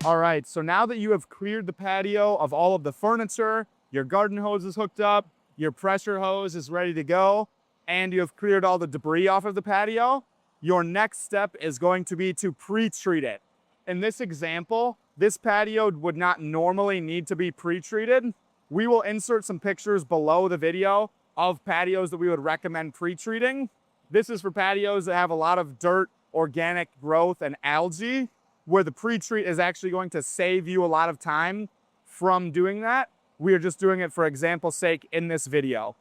All right, so now that you have cleared the patio of all of the furniture, your garden hose is hooked up, your pressure hose is ready to go, and you have cleared all the debris off of the patio, your next step is going to be to pre-treat it. In this example, this patio would not normally need to be pre-treated. We will insert some pictures below the video of patios that we would recommend pre-treating. This is for patios that have a lot of dirt, organic growth, and algae, where the pre-treat is actually going to save you a lot of time from doing that. We are just doing it for example's sake in this video.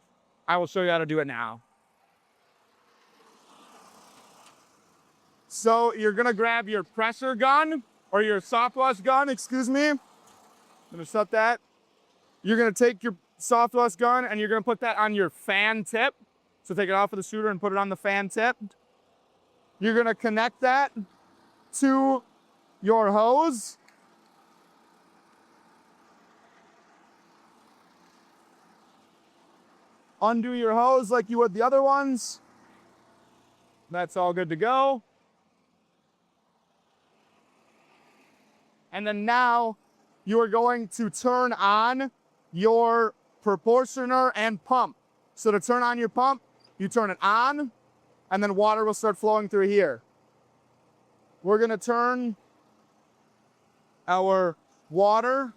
I will show you how to do it now. So you're gonna grab your pressure gun, or your soft wash gun, excuse me. I'm gonna shut that. You're gonna take your soft wash gun and you're gonna put that on your fan tip. So take it off of the shooter and put it on the fan tip. You're gonna connect that to your hose. Undo your hose like you would the other ones. That's all good to go. And then now you are going to turn on your proportioner and pump. So to turn on your pump, you turn it on, and then water will start flowing through here. We're gonna turn our water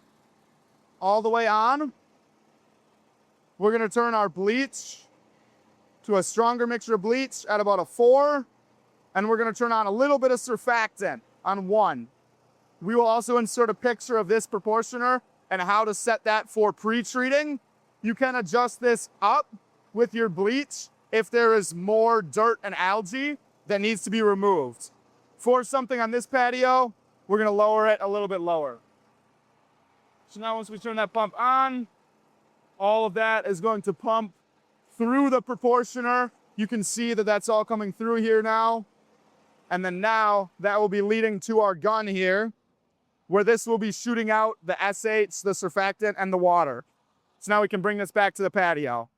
all the way on. We're gonna turn our bleach to a stronger mixture of bleach at about a 4, and we're gonna turn on a little bit of surfactant on 1. We will also insert a picture of this proportioner and how to set that for pre-treating. You can adjust this up with your bleach if there is more dirt and algae that needs to be removed. For something on this patio, we're gonna lower it a little bit lower. So now once we turn that pump on, all of that is going to pump through the proportioner. You can see that that's all coming through here now. And then now that will be leading to our gun here, where this will be shooting out the SH, the surfactant, and the water. So now we can bring this back to the patio.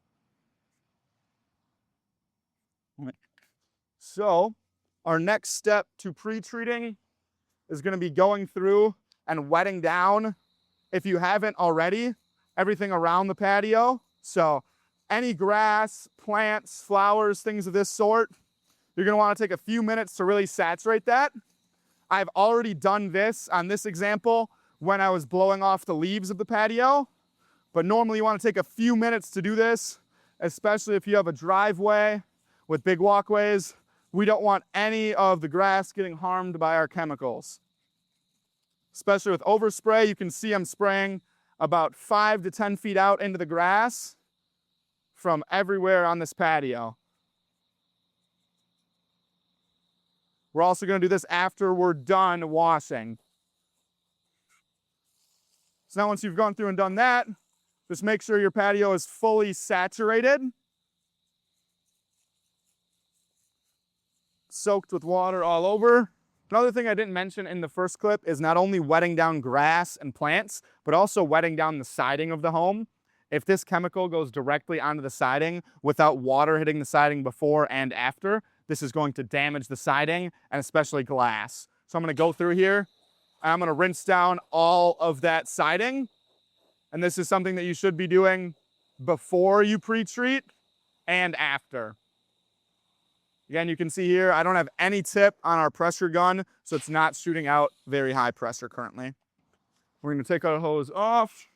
So our next step to pre-treating is gonna be going through and wetting down, if you haven't already, everything around the patio. So any grass, plants, flowers, things of this sort, you're gonna wanna take a few minutes to really saturate that. I've already done this on this example when I was blowing off the leaves of the patio, but normally you want to take a few minutes to do this, especially if you have a driveway with big walkways. We don't want any of the grass getting harmed by our chemicals. Especially with overspray, you can see I'm spraying about 5 to 10 feet out into the grass from everywhere on this patio. We're also going to do this after we're done washing. So now once you've gone through and done that, just make sure your patio is fully saturated. Soaked with water all over. Another thing I didn't mention in the first clip is not only wetting down grass and plants, but also wetting down the siding of the home. If this chemical goes directly onto the siding without water hitting the siding before and after, this is going to damage the siding and especially glass. So I'm gonna go through here and I'm gonna rinse down all of that siding. And this is something that you should be doing before you pre-treat and after. Again, you can see here, I don't have any tip on our pressure gun, so it's not shooting out very high pressure currently. We're gonna take our hose off.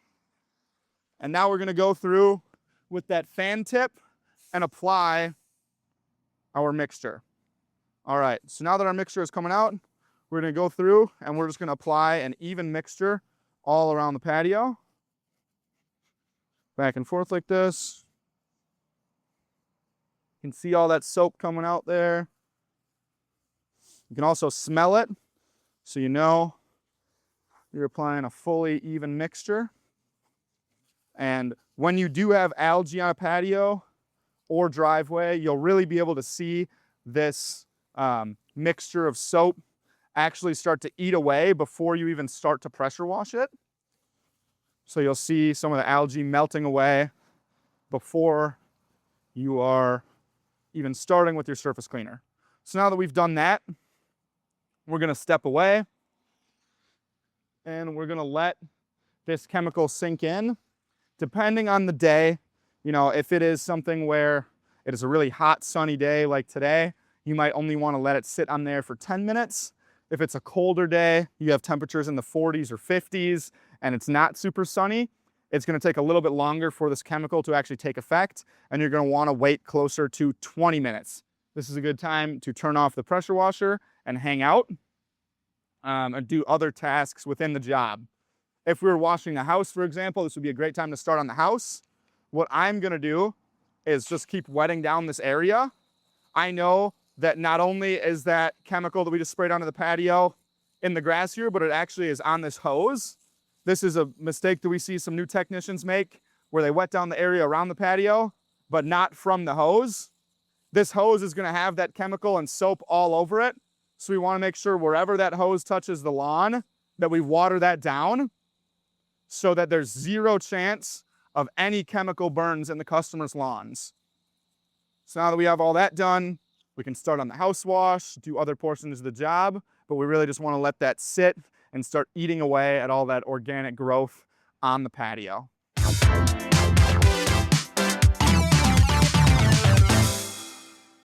And now we're gonna go through with that fan tip and apply our mixture. All right, so now that our mixture is coming out, we're gonna go through and we're just gonna apply an even mixture all around the patio. Back and forth like this. You can see all that soap coming out there. You can also smell it, so you know you're applying a fully even mixture. And when you do have algae on a patio or driveway, you'll really be able to see this mixture of soap actually start to eat away before you even start to pressure wash it. So you'll see some of the algae melting away before you are even starting with your surface cleaner. So now that we've done that, we're gonna step away. and we're gonna let this chemical sink in. Depending on the day, you know, if it is something where it is a really hot, sunny day like today, you might only want to let it sit on there for 10 minutes. If it's a colder day, you have temperatures in the 40s or 50s, and it's not super sunny, it's going to take a little bit longer for this chemical to actually take effect, and you're going to want to wait closer to 20 minutes. This is a good time to turn off the pressure washer and hang out and do other tasks within the job. If we were washing the house, for example, this would be a great time to start on the house. What I'm gonna do is just keep wetting down this area. I know that not only is that chemical that we just sprayed onto the patio in the grass here, but it actually is on this hose. This is a mistake that we see some new technicians make, where they wet down the area around the patio, but not from the hose. This hose is gonna have that chemical and soap all over it. So we wanna make sure wherever that hose touches the lawn, that we water that down, so that there's zero chance of any chemical burns in the customer's lawns. So now that we have all that done, we can start on the house wash, do other portions of the job, but we really just want to let that sit and start eating away at all that organic growth on the patio.